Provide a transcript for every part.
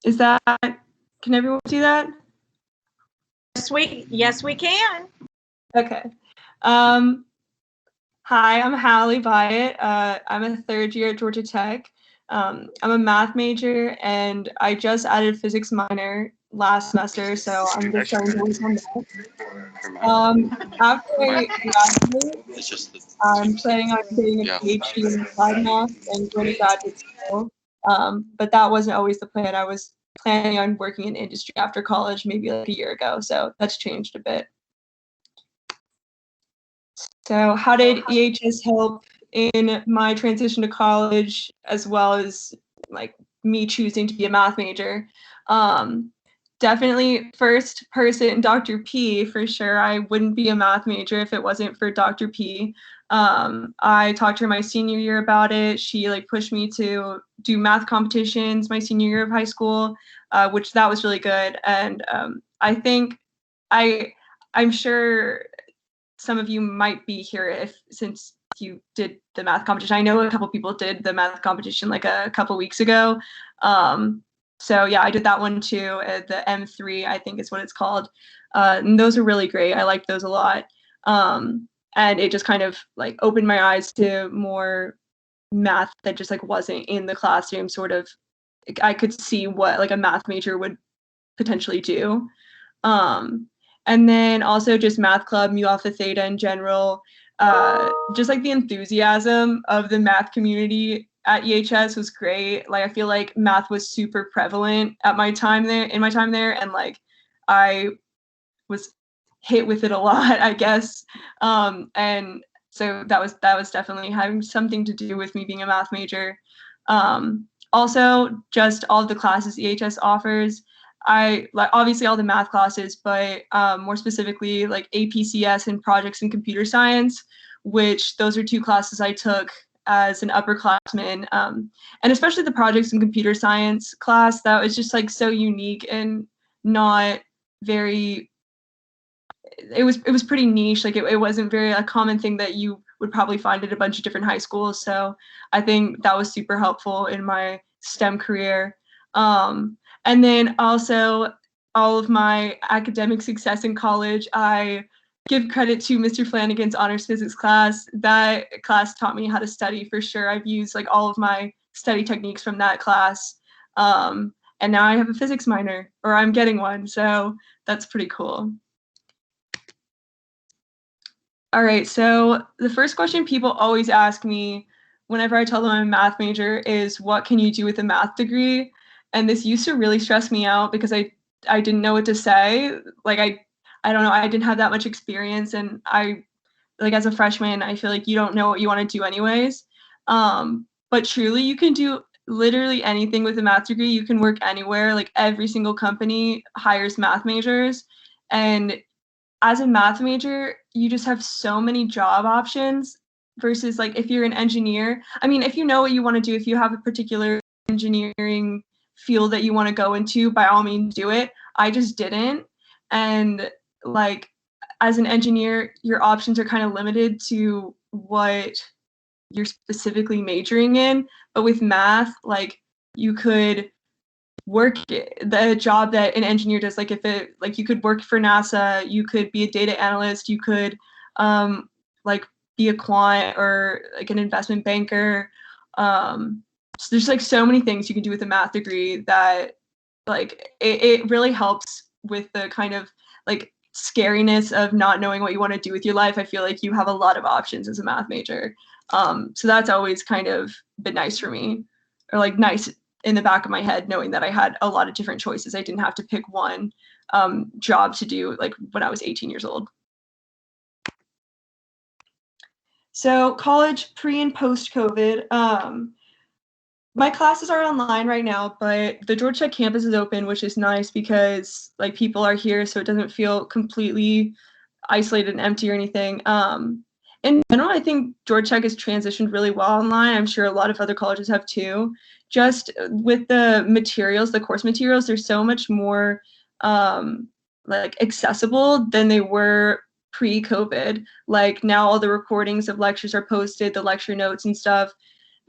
Is that, can everyone see that? Yes, we can. Okay. Hi, I'm Hallie Byatt. I'm a third year at Georgia Tech. I'm a math major, and I just added physics minor last semester, so I'm just starting to work on that. After I graduate, I'm planning on getting a PhD in applied math and going to graduate school. But that wasn't always the plan. I was planning on working in industry after college, maybe like a year ago, so that's changed a bit. So how did EHS help in my transition to college, as well as like me choosing to be a math major? Definitely first person, Dr. P, for sure. I wouldn't be a math major if it wasn't for Dr. P. I talked to her my senior year about it. She like pushed me to do math competitions my senior year of high school, which that was really good. And I think I'm sure some of you might be here since you did the math competition. I know a couple people did the math competition like a couple weeks ago. So yeah, I did that one too. The M3, I think is what it's called. And those are really great. I liked those a lot. And it just kind of like opened my eyes to more math that just like wasn't in the classroom. Sort of, I could see what like a math major would potentially do. And then also just math club, mu alpha theta in general, just like the enthusiasm of the math community at EHS was great. Like I feel like math was super prevalent at my time there, and like I was hit with it a lot, I guess. And so that was definitely having something to do with me being a math major. Also, just all of the classes EHS offers. I like obviously all the math classes, but more specifically like APCS and projects in computer science, which those are two classes I took as an upperclassman, and especially the projects in computer science class, that was just like so unique and not very. It was pretty niche. Like it wasn't very a common thing that you would probably find at a bunch of different high schools. So I think that was super helpful in my STEM career. And then also all of my academic success in college, I give credit to Mr. Flanagan's honors physics class. That class taught me how to study for sure. I've used like all of my study techniques from that class. And now I have a physics minor, or I'm getting one. So that's pretty cool. All right, so the first question people always ask me whenever I tell them I'm a math major is, what can you do with a math degree? And this used to really stress me out because I didn't know what to say. Like I don't know, I didn't have that much experience, and I like as a freshman, I feel like you don't know what you want to do anyways. But truly you can do literally anything with a math degree. You can work anywhere. Like every single company hires math majors, and as a math major, you just have so many job options versus like if you're an engineer. I mean, if you know what you want to do, if you have a particular engineering field that you want to go into, by all means do it. I just didn't. And like as an engineer, your options are kind of limited to what you're specifically majoring in. But with math, like you could work the job that an engineer does. Like if it like you could work for NASA, you could be a data analyst, you could like be a quant or like an investment banker. So there's like so many things you can do with a math degree that like it really helps with the kind of like scariness of not knowing what you want to do with your life. I feel like you have a lot of options as a math major. So that's always kind of been nice for me, or like nice in the back of my head, knowing that I had a lot of different choices. I didn't have to pick one job to do like when I was 18 years old. So college pre and post COVID. My classes are online right now, but the Georgia Tech campus is open, which is nice because like people are here, so it doesn't feel completely isolated and empty or anything. In general, I think Georgia Tech has transitioned really well online. I'm sure a lot of other colleges have too. Just with the materials, the course materials, they're so much more like accessible than they were pre-COVID. Like now all the recordings of lectures are posted, the lecture notes and stuff.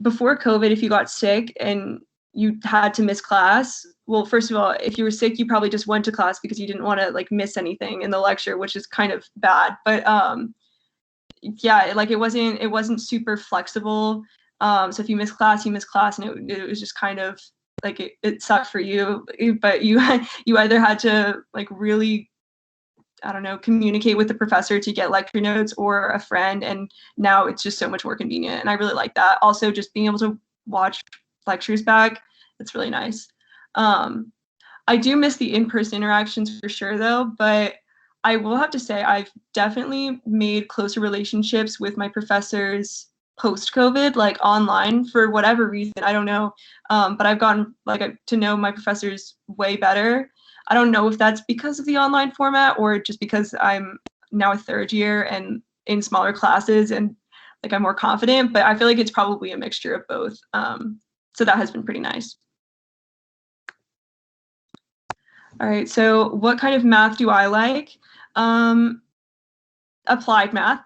Before COVID, if you got sick and you had to miss class. Well, first of all, if you were sick, you probably just went to class because you didn't want to like miss anything in the lecture, which is kind of bad. But yeah, like it wasn't super flexible. So if you miss class, you miss class, and it was just kind of like it sucked for you. But you you either had to like really, I don't know, communicate with the professor to get lecture notes or a friend, and now it's just so much more convenient, and I really like that. Also, just being able to watch lectures back, it's really nice. I do miss the in-person interactions for sure though, but I will have to say I've definitely made closer relationships with my professors post-COVID, like online for whatever reason, I don't know. But I've gotten like to know my professors way better. I don't know if that's because of the online format or just because I'm now a third year and in smaller classes and like I'm more confident, but I feel like it's probably a mixture of both. So that has been pretty nice. All right, so what kind of math do I like? Applied math,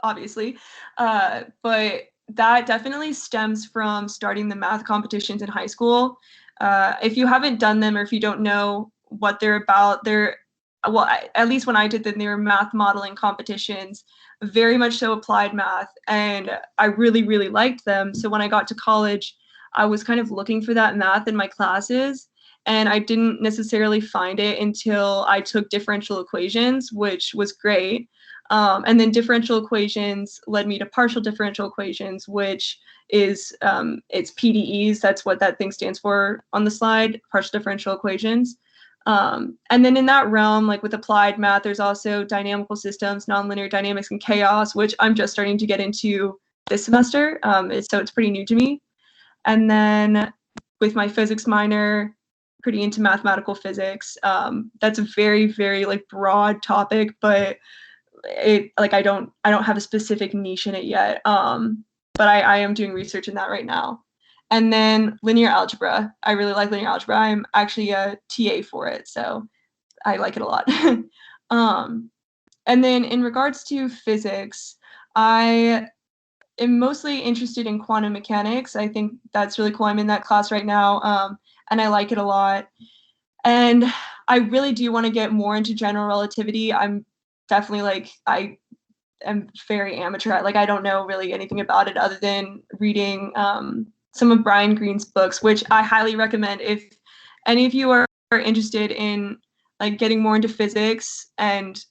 obviously, but that definitely stems from starting the math competitions in high school. If you haven't done them or if you don't know what they're about, well, at least when I did them, they were math modeling competitions, very much so applied math, and I really, really liked them. So when I got to college, I was kind of looking for that math in my classes, and I didn't necessarily find it until I took differential equations, which was great. And then differential equations led me to partial differential equations, which is it's PDEs. That's what that thing stands for on the slide, partial differential equations. And then in that realm, like with applied math, there's also dynamical systems, nonlinear dynamics, and chaos, which I'm just starting to get into this semester. So it's pretty new to me. And then with my physics minor, pretty into mathematical physics. That's a very, very like broad topic, but it like I don't have a specific niche in it yet. But I am doing research in that right now. And then linear algebra. I really like linear algebra. I'm actually a TA for it, so I like it a lot. And then in regards to physics, I am mostly interested in quantum mechanics. I think that's really cool. I'm in that class right now, and I like it a lot. And I really do want to get more into general relativity. I'm definitely like I am very amateur. Like I don't know really anything about it other than reading some of Brian Greene's books, which I highly recommend if any of you are interested in like getting more into physics and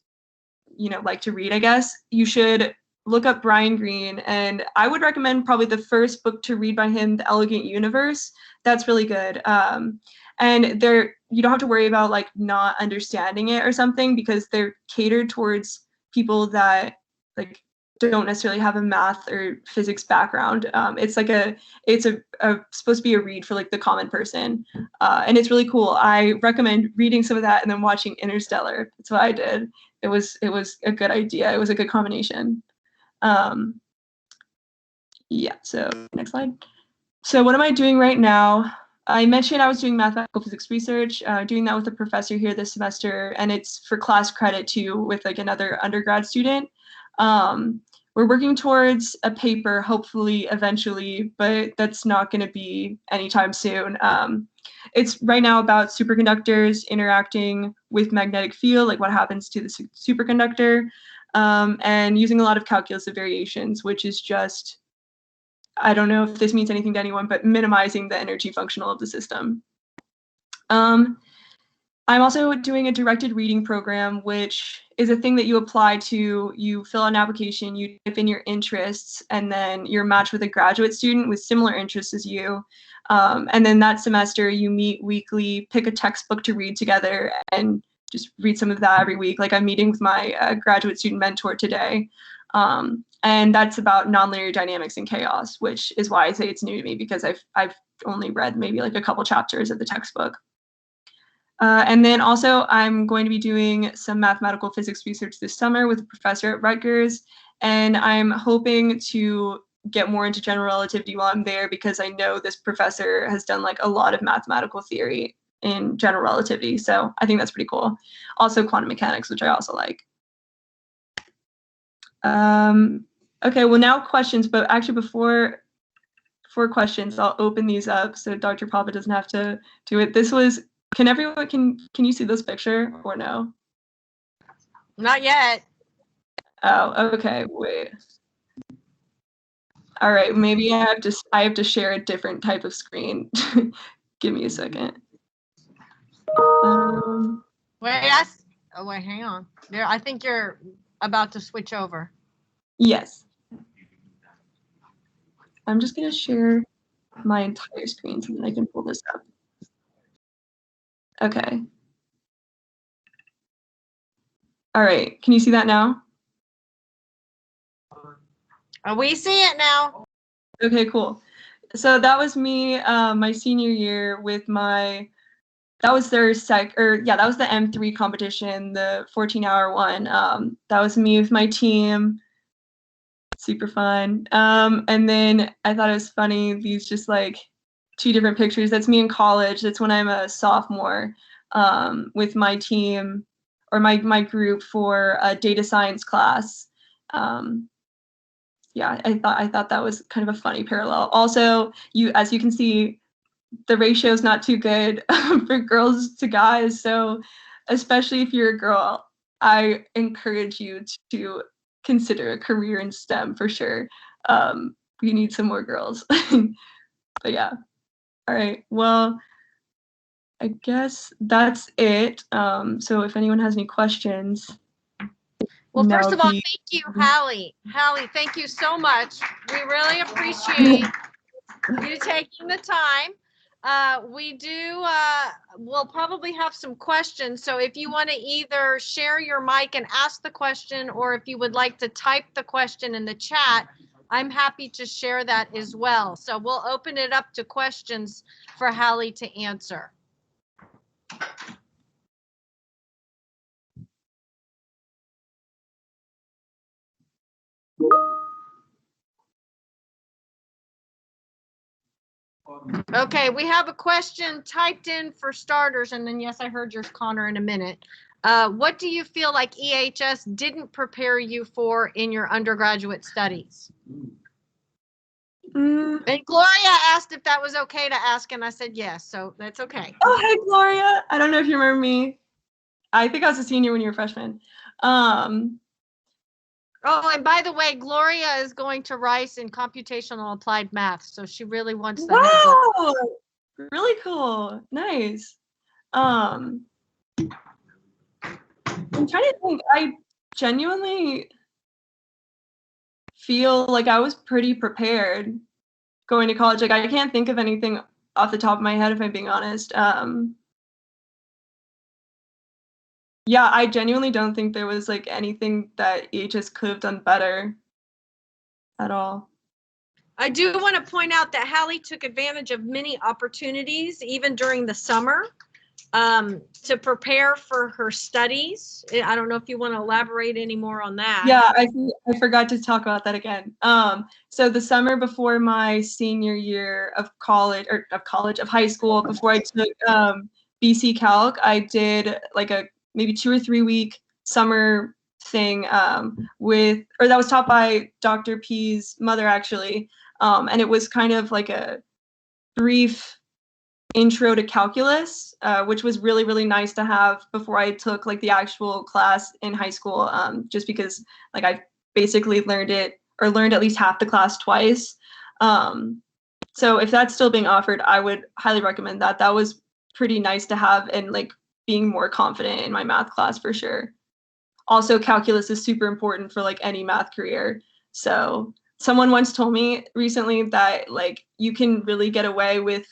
like to read, I guess you should look up Brian Greene, and I would recommend probably the first book to read by him, The Elegant Universe. That's really good. And you don't have to worry about like not understanding it or something because they're catered towards people that like don't necessarily have a math or physics background. It's supposed to be a read for like the common person, and it's really cool. I recommend reading some of that and then watching Interstellar. That's what I did. It was a good idea. It was a good combination. Yeah. So next slide. So what am I doing right now? I mentioned I was doing mathematical physics research, doing that with a professor here this semester, and it's for class credit too with like another undergrad student. We're working towards a paper, hopefully eventually, but that's not going to be anytime soon. It's right now about superconductors interacting with magnetic field, like what happens to the superconductor, and using a lot of calculus of variations, which is just, I don't know if this means anything to anyone, but minimizing the energy functional of the system. I'm also doing a directed reading program, which is a thing that you apply to. You fill out an application, you type in your interests, and then you're matched with a graduate student with similar interests as you. And then that semester you meet weekly, pick a textbook to read together, and just read some of that every week. Like I'm meeting with my graduate student mentor today. And that's about nonlinear dynamics and chaos, which is why I say it's new to me because I've only read maybe like a couple chapters of the textbook. And then also I'm going to be doing some mathematical physics research this summer with a professor at Rutgers, and I'm hoping to get more into general relativity while I'm there because I know this professor has done like a lot of mathematical theory in general relativity, so I think that's pretty cool. Also quantum mechanics, which I also like. Okay, well now questions, but actually before for questions. I'll open these up so Dr. Papa doesn't have to do it. This was, can you see this picture or no? Not yet. Oh, okay, wait. All right, maybe I have to share a different type of screen. Give me a second. Wait, oh wait, hang on. There, I think you're about to switch over. Yes. I'm just gonna share my entire screen so that I can pull this up. Okay. All right, can you see that now? We see it now. Okay, cool. So that was me, my senior year with that was the M3 competition, the 14-hour one. That was me with my team. Super fun. And then I thought it was funny, these just like 2 different pictures. That's me in college. That's when I'm a sophomore, with my team or my group for a data science class. Yeah, I thought that was kind of a funny parallel. Also, as you can see, the ratio is not too good for girls to guys. So especially if you're a girl, I encourage you to consider a career in STEM for sure. We need some more girls. But yeah. All right. Well, I guess that's it. So if anyone has any questions. Well, first of all, thank you, Hallie. Hallie, thank you so much. We really appreciate you taking the time. We'll probably have some questions. So if you want to either share your mic and ask the question, or if you would like to type the question in the chat, I'm happy to share that as well. So we'll open it up to questions for Hallie to answer. Okay, we have a question typed in for starters, and then yes, I heard yours, Connor, in a minute. What do you feel like EHS didn't prepare you for in your undergraduate studies? And Gloria asked if that was okay to ask, and I said yes, so that's okay. Oh, hey, Gloria. I don't know if you remember me. I think I was a senior when you were a freshman. Oh, and by the way, Gloria is going to Rice in computational applied math, so she really wants that. Wow, really cool. Nice. I'm trying to think. I genuinely feel like I was pretty prepared going to college. Like I can't think of anything off the top of my head, if I'm being honest. Yeah, I genuinely don't think there was like anything that EHS could have done better at all. I do want to point out that Hallie took advantage of many opportunities, even during the summer, to prepare for her studies. I don't know if you want to elaborate any more on that. Yeah, I forgot to talk about that again. So the summer before my senior year of high school, before I took BC Calc, I did like a maybe 2 or 3 week summer thing that was taught by Dr. P's mother actually. And it was kind of like a brief intro to calculus, which was really, really nice to have before I took like the actual class in high school, just because like I basically learned at least half the class twice. So if that's still being offered, I would highly recommend that. That was pretty nice to have and like being more confident in my math class for sure. Also, calculus is super important for like any math career. So someone once told me recently that like you can really get away with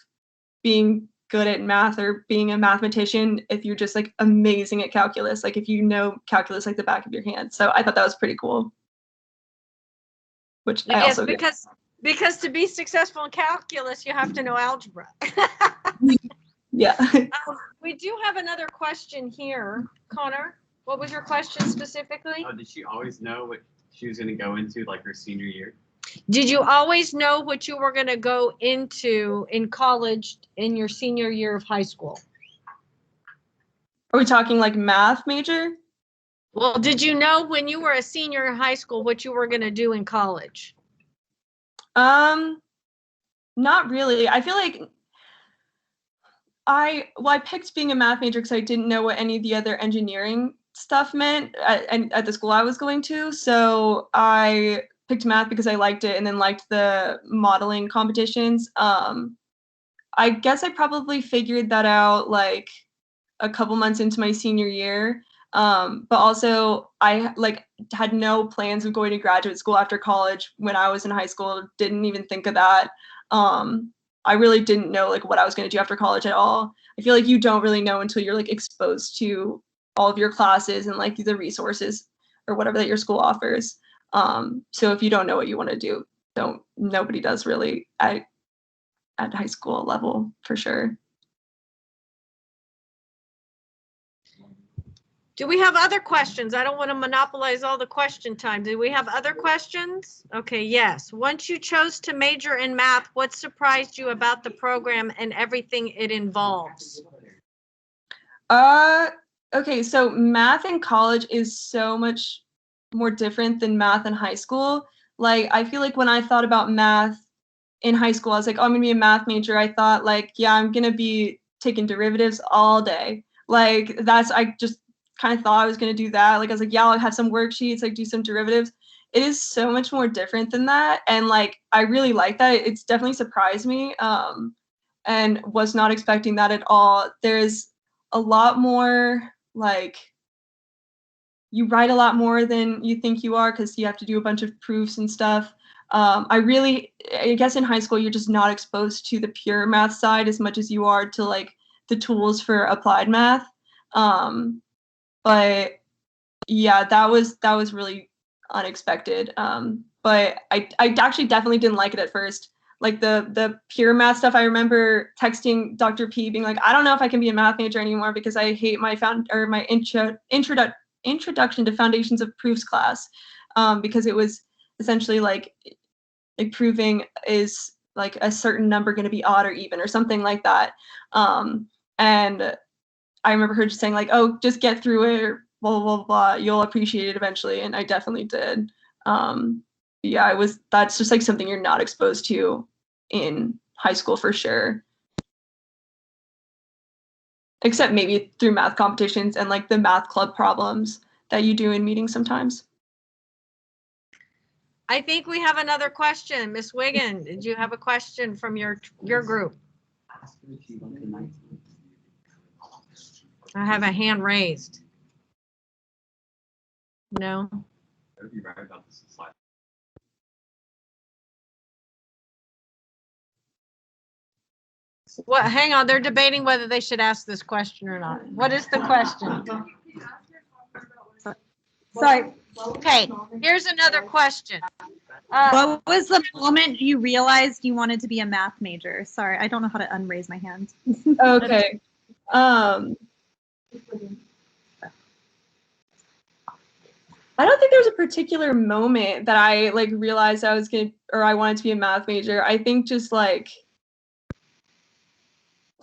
being good at math or being a mathematician if you're just like amazing at calculus, like if you know calculus like the back of your hand. So I thought that was pretty cool. Which I also because to be successful in calculus, you have to know algebra. Yeah. We do have another question here. Connor, what was your question specifically? Did she always know what she was going to go into like her senior year? Did you always know what you were going to go into in college in your senior year of high school? Are we talking like math major? Well, did you know when you were a senior in high school what you were going to do in college? Not really. I feel like I picked being a math major because I didn't know what any of the other engineering stuff meant at the school I was going to. So I picked math because I liked it and then liked the modeling competitions. I guess I probably figured that out like a couple months into my senior year. But also I like had no plans of going to graduate school after college when I was in high school. Didn't even think of that. I really didn't know like what I was going to do after college at all. I feel like you don't really know until you're like exposed to all of your classes and like the resources or whatever that your school offers. So if you don't know what you want to do, nobody does really at high school level for sure. Do we have other questions? I don't want to monopolize all the question time. Do we have other questions? Okay, yes. Once you chose to major in math, what surprised you about the program and everything it involves? Okay, so math in college is so much more different than math in high school. Like, I feel like when I thought about math in high school, I was like, oh, I'm gonna be a math major. I thought like, yeah, I'm gonna be taking derivatives all day. Like I just kind of thought I was gonna do that. Like I was like, yeah, I'll have some worksheets, like do some derivatives. It is so much more different than that. And like I really like that. It's definitely surprised me. And was not expecting that at all. There's a lot more like you write a lot more than you think you are because you have to do a bunch of proofs and stuff. I guess in high school, you're just not exposed to the pure math side as much as you are to like the tools for applied math. But yeah, that was really unexpected. But I actually definitely didn't like it at first. Like the pure math stuff, I remember texting Dr. P being like, I don't know if I can be a math major anymore because I hate my introduction to foundations of proofs class, because it was essentially like proving is like a certain number going to be odd or even or something like that. And I remember her just saying like, oh, just get through it or blah, blah, blah, blah. You'll appreciate it eventually. And I definitely did. Yeah, that's just like something you're not exposed to in high school for sure. Except maybe through math competitions and like the math club problems that you do in meetings sometimes. I think we have another question. Miss Wiggin, did you have a question from your group? I have a hand raised. No. What? Hang on. They're debating whether they should ask this question or not. What is the question? Sorry. Okay. Here's another question. What was the moment you realized you wanted to be a math major? Sorry, I don't know how to unraise my hand. Okay. I don't think there was a particular moment that I like realized I wanted to be a math major. I think just like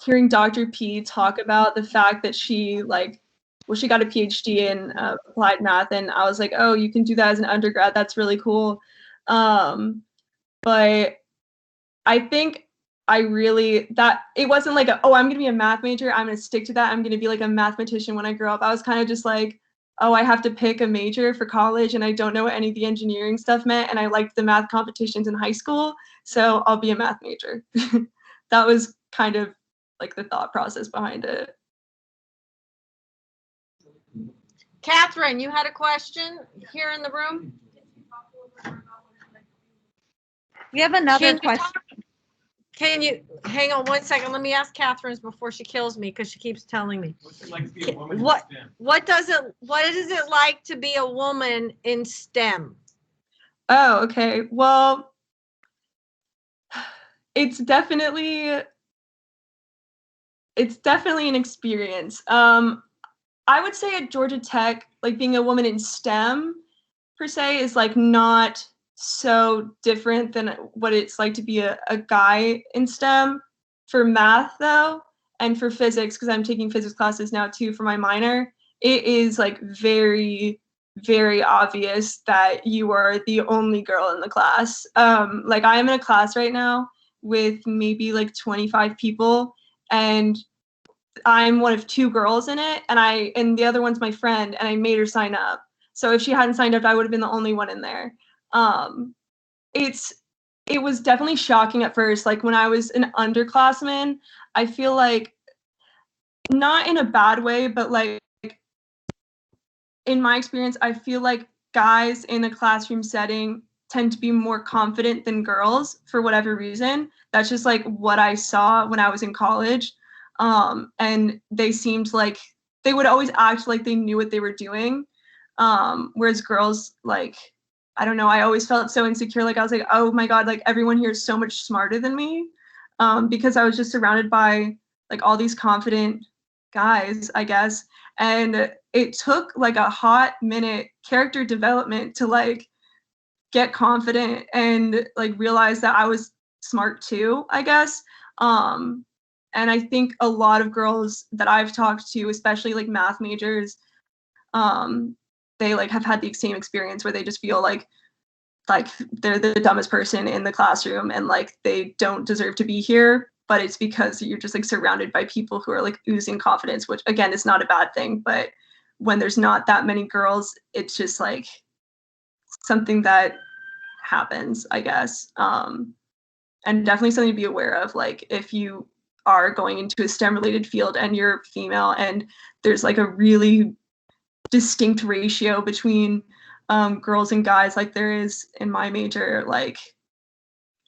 hearing Dr. P talk about the fact that she got a PhD in applied math, and I was like, oh, you can do that as an undergrad. That's really cool. But I think that it wasn't like I'm going to be a math major. I'm going to stick to that. I'm going to be like a mathematician when I grow up. I was kind of just like, oh, I have to pick a major for college and I don't know what any of the engineering stuff meant. And I liked the math competitions in high school. So I'll be a math major. That was kind of like the thought process behind it. Catherine, you had a question here in the room? We have another question. Can you hang on one second? Let me ask Catherine's before she kills me because she keeps telling me. What does it like to be a woman in STEM? Oh, okay. Well, it's definitely an experience. I would say at Georgia Tech, like being a woman in STEM per se is like not so different than what it's like to be a guy in STEM. For math though, and for physics, because I'm taking physics classes now too for my minor, it is like very, very obvious that you are the only girl in the class. Like I am in a class right now with maybe like 25 people, and I'm one of 2 girls in it, and the other one's my friend, and I made her sign up. So if she hadn't signed up, I would have been the only one in there. It was definitely shocking at first. Like when I was an underclassman, I feel like, not in a bad way, but like in my experience, I feel like guys in a classroom setting tend to be more confident than girls for whatever reason. That's just like what I saw when I was in college. And they seemed like they would always act like they knew what they were doing. Whereas girls, like, I don't know, I always felt so insecure. Like I was like, oh my God, like everyone here is so much smarter than me. Because I was just surrounded by like all these confident guys, I guess. And it took like a hot minute character development to like get confident and like realize that I was smart too, I guess. And I think a lot of girls that I've talked to, especially like math majors, they like have had the same experience where they just feel like they're the dumbest person in the classroom and like they don't deserve to be here, but it's because you're just like surrounded by people who are like oozing confidence, which again is not a bad thing, but when there's not that many girls, it's just like something that happens, I guess. And definitely something to be aware of, like if you are going into a STEM related field and you're female and there's like a really distinct ratio between girls and guys like there is in my major, like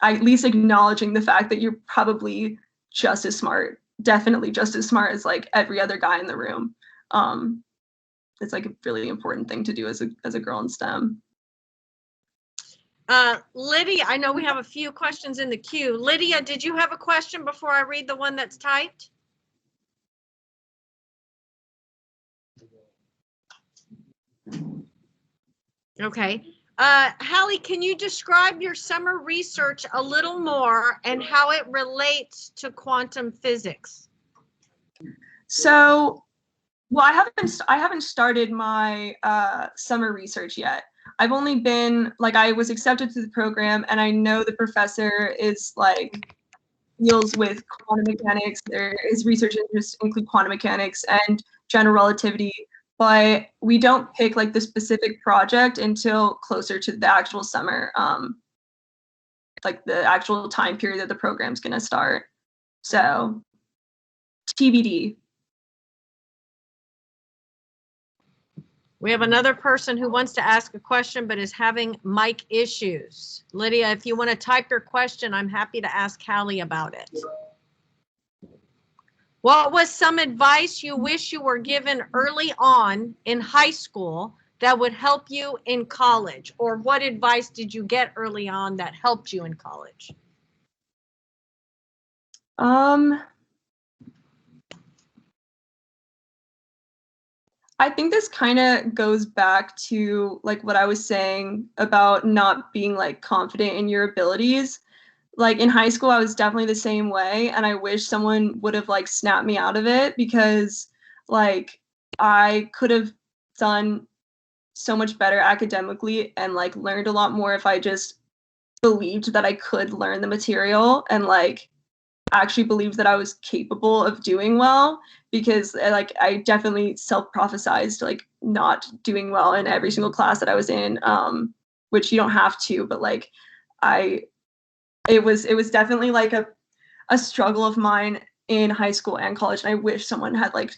at least acknowledging the fact that you're probably just as smart, definitely just as smart as like every other guy in the room. It's like a really important thing to do as a girl in STEM. Lydia, I know we have a few questions in the queue. Lydia, did you have a question before I read the one that's typed? Okay. Hallie, can you describe your summer research a little more and how it relates to quantum physics? So, well, I haven't started my summer research yet. I've only been like, I was accepted to the program, and I know the professor is like deals with quantum mechanics. His research interests include quantum mechanics and general relativity, but we don't pick like the specific project until closer to the actual summer, like the actual time period that the program's gonna start. So TBD. We have another person who wants to ask a question but is having mic issues. Lydia, if you want to type your question, I'm happy to ask Hallie about it. What was some advice you wish you were given early on in high school that would help you in college? Or what advice did you get early on that helped you in college? I think this kind of goes back to like what I was saying about not being like confident in your abilities. Like in high school, I was definitely the same way, and I wish someone would have like snapped me out of it, because like I could have done so much better academically and like learned a lot more if I just believed that I could learn the material and like actually believed that I was capable of doing well, because like I definitely self-prophesized like not doing well in every single class that I was in, which you don't have to, but like it was definitely like a struggle of mine in high school and college, and I wish someone had like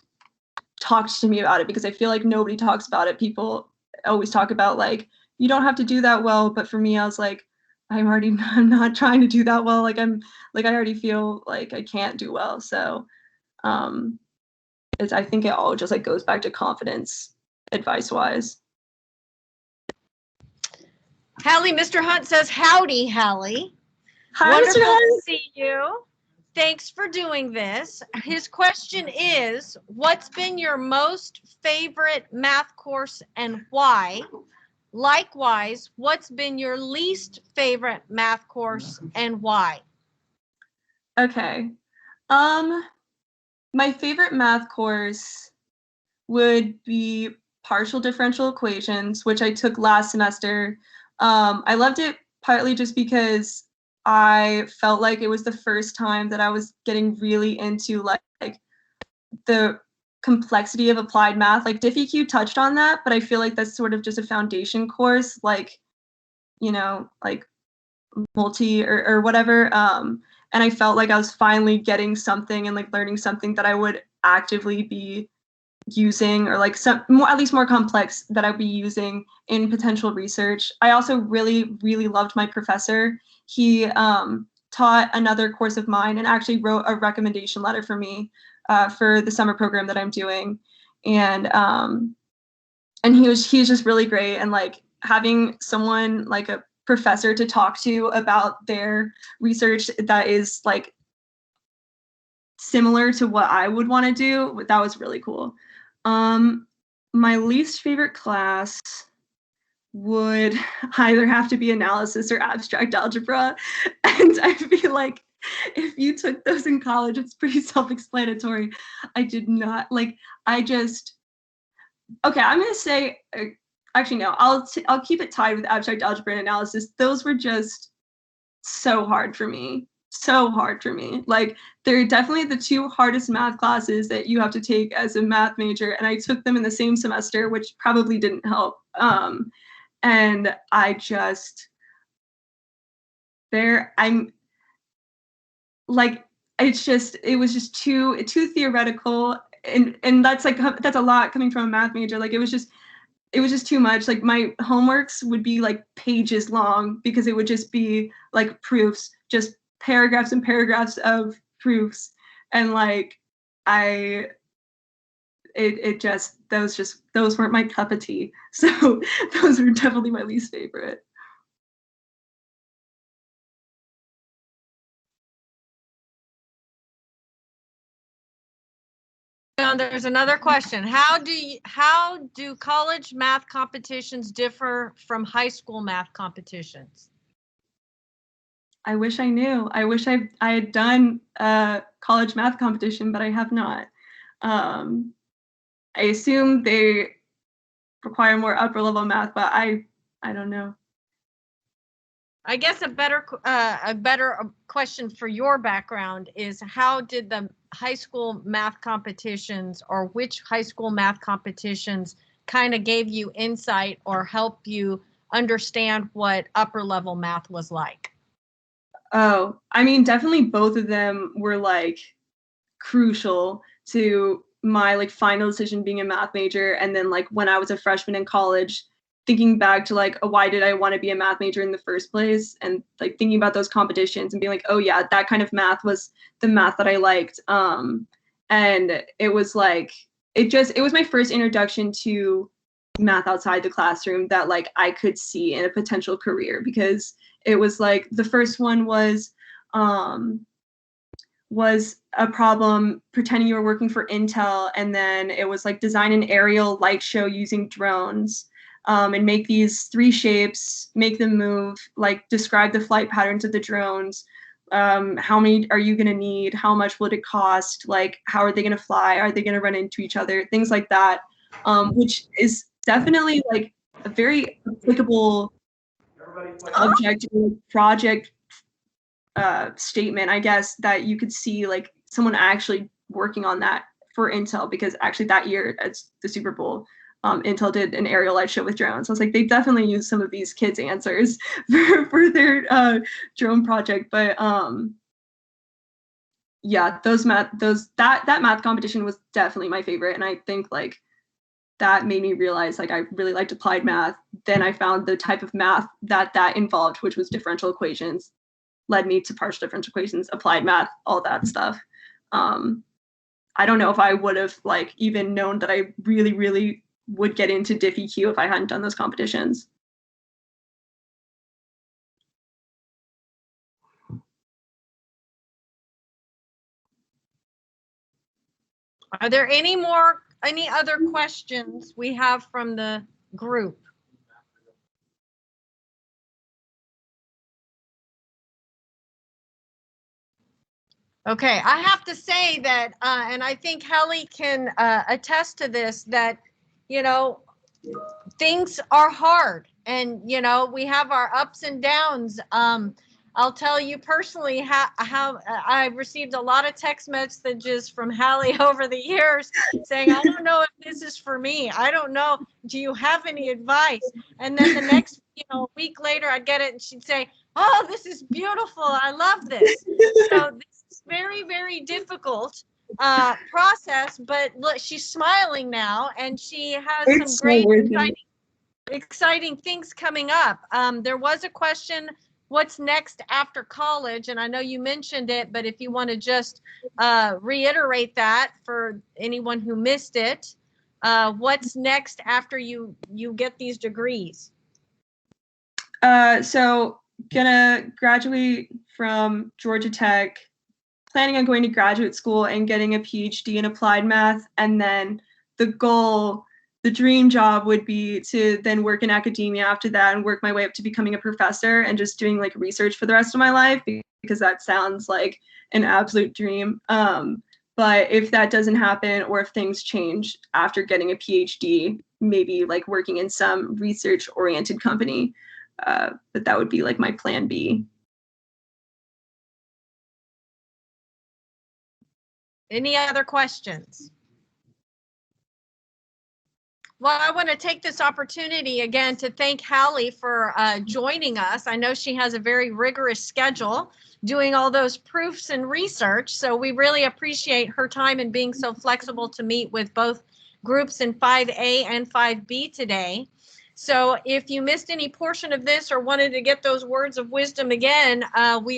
talked to me about it, because I feel like nobody talks about it. People always talk about like you don't have to do that well, but for me I was like, I'm not trying to do that well. Like I already feel like I can't do well. So I think it all just like goes back to confidence advice wise. Hallie, Mr. Hunt says, howdy, Hallie. Hi, Wonderful Mr. to Hunt. see you. Thanks for doing this. His question is, what's been your most favorite math course and why? Likewise, what's been your least favorite math course and why? Okay. My favorite math course would be partial differential equations, which I took last semester. I loved it partly just because I felt like it was the first time that I was getting really into like the complexity of applied math. Like DiffyQ touched on that, but I feel like that's sort of just a foundation course, like, you know, like multi or whatever. And I felt like I was finally getting something and like learning something that I would actively be using, or like some more, at least more complex, that I'd be using in potential research. I also really, really loved my professor. He taught another course of mine and actually wrote a recommendation letter for me for the summer program that I'm doing. And he was just really great, and like having someone like a professor to talk to about their research that is like similar to what I would want to do, that was really cool. My least favorite class would either have to be analysis or abstract algebra. And I feel like if you took those in college, it's pretty self-explanatory. I did not like, okay, I'm going to say, actually, no, I'll keep it tied with abstract algebra and analysis. Those were just so hard for me. So hard for me. Like, they're definitely the two hardest math classes that you have to take as a math major. And I took them in the same semester, which probably didn't help. And I just, I'm like, it was just too theoretical. And that's a lot coming from a math major. Like, it was just too much. Like, my homeworks would be like pages long because it would just be like proofs, just paragraphs and paragraphs of proofs. And like, those weren't my cup of tea. So those were definitely my least favorite. Now, there's another question. How do college math competitions differ from high school math competitions? I wish I knew. I wish I had done a college math competition, but I have not. I assume they require more upper level math, but I don't know. I guess a better question for your background is, how did the high school math competitions, or which high school math competitions kind of gave you insight or help you understand what upper level math was like? Oh, I mean, definitely both of them were like crucial to my like final decision being a math major. And then like when I was a freshman in college, thinking back to like, why did I want to be a math major in the first place? And like thinking about those competitions and being like, oh yeah, that kind of math was the math that I liked. And it was like, it was my first introduction to math outside the classroom that like I could see in a potential career, because it was like the first one was a problem pretending you were working for Intel, and then it was like design an aerial light show using drones, and make these 3 shapes, make them move, like describe the flight patterns of the drones. How many are you going to need? How much will it cost? Like, how are they going to fly? Are they going to run into each other? Things like that, which is definitely like a very applicable object project statement, I guess, that you could see like someone actually working on that for Intel, because actually that year at the Super Bowl, Intel did an aerial light show with drones. I was like, they definitely used some of these kids' answers for their drone project. But yeah, that math competition was definitely my favorite, and I think like that made me realize like I really liked applied math. Then I found the type of math that involved, which was differential equations, led me to partial differential equations, applied math, all that stuff. I don't know if I would have like even known that I really, really would get into DiffyQ if I hadn't done those competitions. Are there any other questions we have from the group? Okay, I have to say that, and I think Hallie can attest to this, that, you know, things are hard, and, you know, we have our ups and downs. I'll tell you personally how I've received a lot of text messages from Hallie over the years saying, I don't know if this is for me. I don't know. Do you have any advice? And then the next, week later, I'd get it and she'd say, oh, this is beautiful. I love this. So this is very, very difficult process, but look, she's smiling now and she has It's some great, so worth it. exciting things coming up. There was a question, what's next after college? And I know you mentioned it, but if you want to just reiterate that for anyone who missed it, what's next after you get these degrees? So gonna graduate from Georgia Tech, planning on going to graduate school and getting a PhD in applied math. And then the dream job would be to then work in academia after that and work my way up to becoming a professor and just doing like research for the rest of my life, because that sounds like an absolute dream. But if that doesn't happen, or if things change after getting a PhD, maybe like working in some research oriented company. But that would be like my plan B. Any other questions? Well, I want to take this opportunity again to thank Hallie for joining us. I know she has a very rigorous schedule doing all those proofs and research, so we really appreciate her time and being so flexible to meet with both groups in 5A and 5B today. So if you missed any portion of this or wanted to get those words of wisdom again, we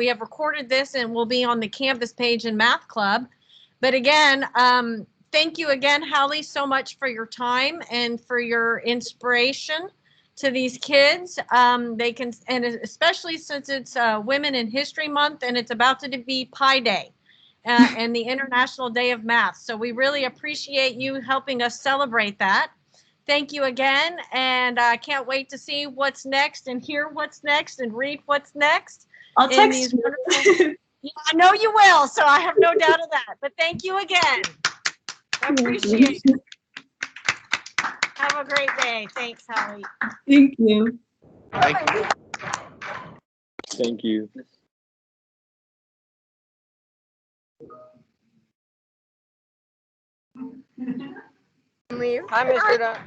have recorded this and will be on the campus page in Math Club. But again, thank you again, Hallie, so much for your time and for your inspiration to these kids. They can, and especially since it's Women in History Month and it's about to be Pi Day and the International Day of Math. So we really appreciate you helping us celebrate that. Thank you again, and I can't wait to see what's next and hear what's next and read what's next. I'll text you. Yeah, I know you will, so I have no doubt of that. But thank you again. I appreciate it. Have a great day. Thanks, Hallie. Thank you. Thank you. Thank you. Leave. Hi, Mr. Dunn.